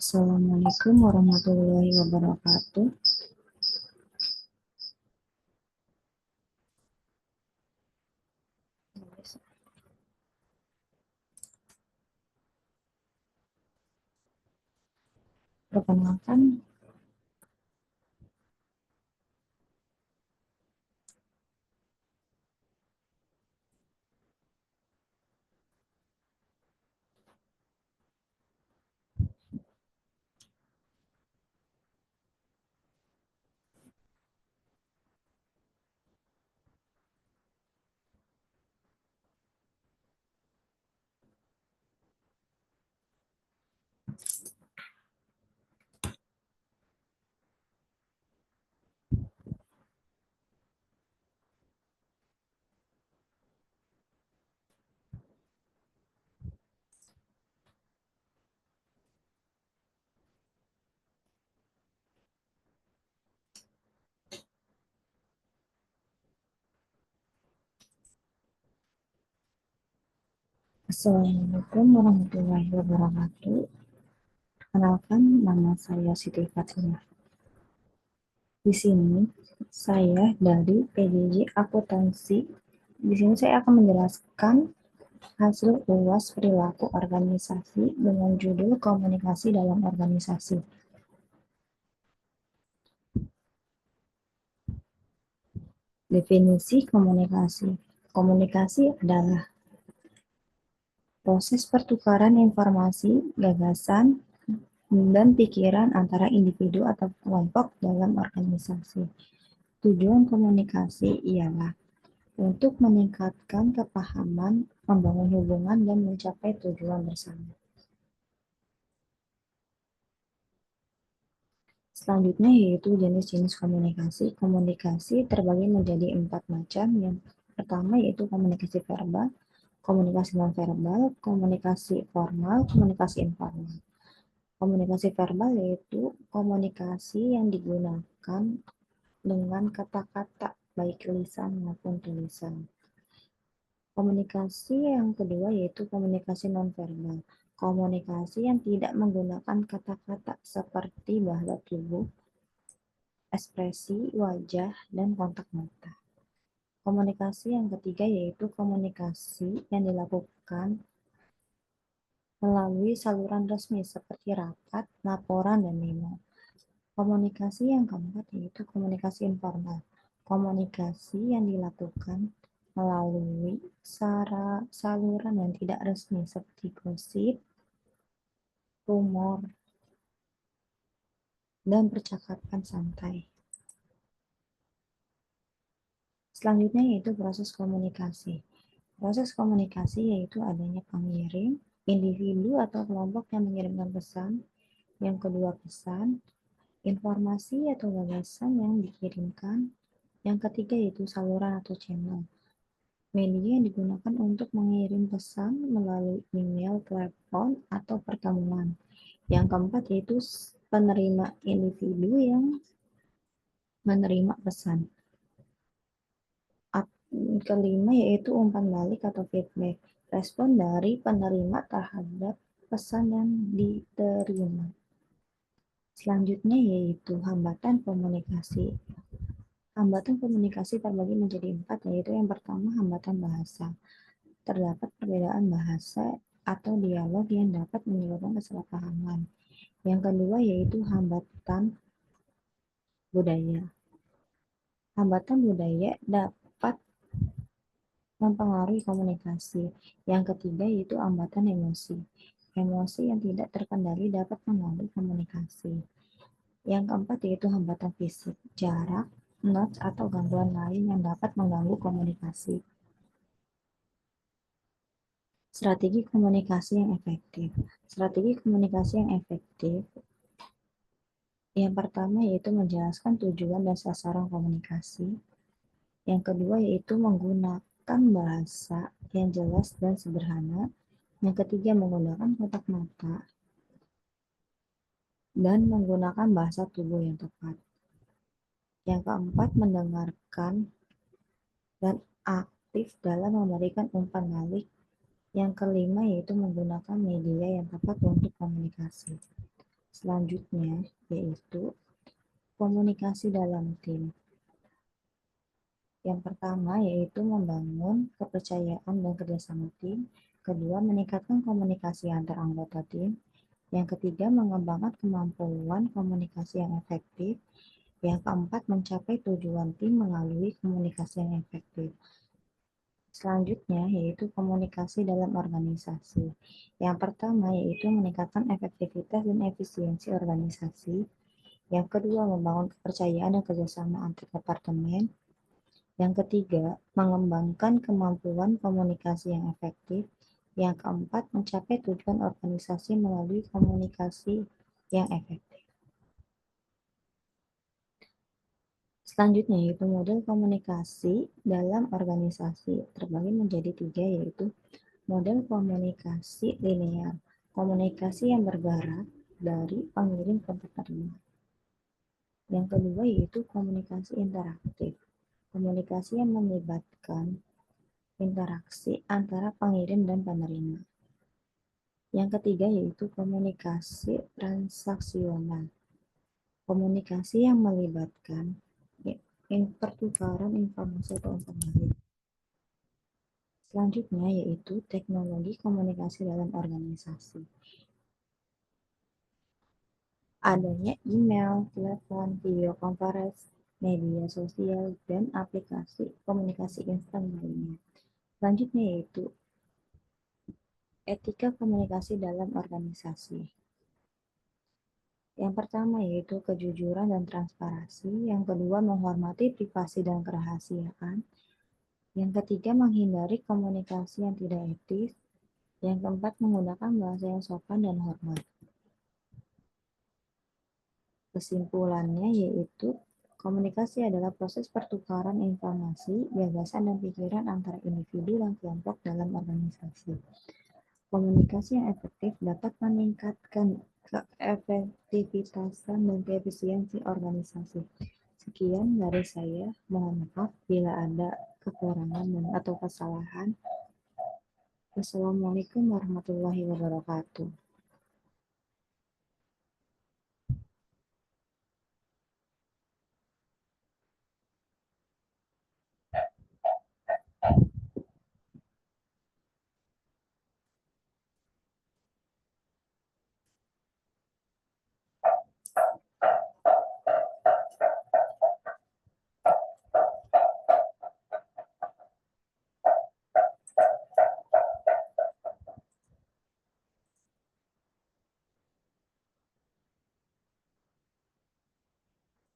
Assalamualaikum warahmatullahi wabarakatuh. Perkenalkan, Assalamualaikum warahmatullahi wabarakatuh. Perkenalkan, nama saya Siti Fatimah. Di sini saya dari PJJ Akuntansi. Di sini saya akan menjelaskan hasil UAS perilaku organisasi dengan judul komunikasi dalam organisasi. Definisi komunikasi. Komunikasi adalah proses pertukaran informasi, gagasan, dan pikiran antara individu atau kelompok dalam organisasi. Tujuan komunikasi ialah untuk meningkatkan kepahaman, membangun hubungan, dan mencapai tujuan bersama. Selanjutnya yaitu jenis-jenis komunikasi. Komunikasi terbagi menjadi 4 macam. Yang pertama yaitu komunikasi verbal, komunikasi nonverbal, komunikasi formal, komunikasi informal. Komunikasi verbal yaitu komunikasi yang digunakan dengan kata-kata, baik lisan maupun tulisan. Komunikasi yang kedua yaitu komunikasi nonverbal. Komunikasi yang tidak menggunakan kata-kata seperti bahasa tubuh, ekspresi wajah, dan kontak mata. Komunikasi yang ketiga yaitu komunikasi yang dilakukan melalui saluran resmi seperti rapat, laporan, dan memo. Komunikasi yang keempat yaitu komunikasi informal. Komunikasi yang dilakukan melalui saluran yang tidak resmi seperti gosip, rumor, dan percakapan santai. Selanjutnya yaitu proses komunikasi. Proses komunikasi yaitu adanya pengirim, individu atau kelompok yang mengirimkan pesan. Yang kedua pesan, informasi atau gagasan yang dikirimkan. Yang ketiga yaitu saluran atau channel. Media yang digunakan untuk mengirim pesan melalui email, telepon, atau pertemuan. Yang keempat yaitu penerima, individu yang menerima pesan. Kelima yaitu umpan balik atau feedback, respon dari penerima terhadap pesan yang diterima. Selanjutnya yaitu hambatan komunikasi. Hambatan komunikasi terbagi menjadi 4, yaitu yang pertama hambatan bahasa. Terdapat perbedaan bahasa atau dialog yang dapat menyebabkan kesalahpahaman. Yang kedua yaitu hambatan budaya. Hambatan budaya dapat mempengaruhi komunikasi. Yang ketiga yaitu hambatan emosi. Emosi yang tidak terkendali dapat mengganggu komunikasi. Yang keempat yaitu hambatan fisik, jarak, notch, atau gangguan lain yang dapat mengganggu komunikasi. Strategi komunikasi yang efektif. Strategi komunikasi yang efektif yang pertama yaitu menjelaskan tujuan dan sasaran komunikasi. Yang kedua yaitu menggunakan bahasa yang jelas dan sederhana. Yang ketiga menggunakan kontak mata dan menggunakan bahasa tubuh yang tepat. Yang keempat mendengarkan dan aktif dalam memberikan umpan balik. Yang kelima yaitu menggunakan media yang tepat untuk komunikasi. Selanjutnya yaitu komunikasi dalam tim. Yang pertama yaitu membangun kepercayaan dan kerjasama tim. Kedua, meningkatkan komunikasi antar anggota tim. Yang ketiga, mengembangkan kemampuan komunikasi yang efektif. Yang keempat, mencapai tujuan tim melalui komunikasi yang efektif. Selanjutnya yaitu komunikasi dalam organisasi. Yang pertama yaitu meningkatkan efektivitas dan efisiensi organisasi. Yang kedua, membangun kepercayaan dan kerjasama antar departemen. Yang ketiga, mengembangkan kemampuan komunikasi yang efektif. Yang keempat, mencapai tujuan organisasi melalui komunikasi yang efektif. Selanjutnya yaitu model komunikasi dalam organisasi terbagi menjadi tiga, yaitu model komunikasi linear, komunikasi yang bergerak dari pengirim ke penerima. Yang kedua yaitu komunikasi interaktif, komunikasi yang melibatkan interaksi antara pengirim dan penerima. Yang ketiga yaitu komunikasi transaksional, komunikasi yang melibatkan pertukaran informasi atau informasi. Selanjutnya yaitu teknologi komunikasi dalam organisasi. Adanya email, telepon, video conference, media sosial, dan aplikasi komunikasi instan lainnya. Selanjutnya yaitu etika komunikasi dalam organisasi. Yang pertama yaitu kejujuran dan transparansi. Yang kedua, menghormati privasi dan kerahasiaan. Yang ketiga, menghindari komunikasi yang tidak etis. Yang keempat, menggunakan bahasa yang sopan dan hormat. Kesimpulannya yaitu komunikasi adalah proses pertukaran informasi, gagasan, dan pikiran antara individu dan kelompok dalam organisasi. Komunikasi yang efektif dapat meningkatkan keefektivitasan dan keefisiensi organisasi. Sekian dari saya. Mohon maaf bila ada kekurangan atau kesalahan. Wassalamualaikum warahmatullahi wabarakatuh.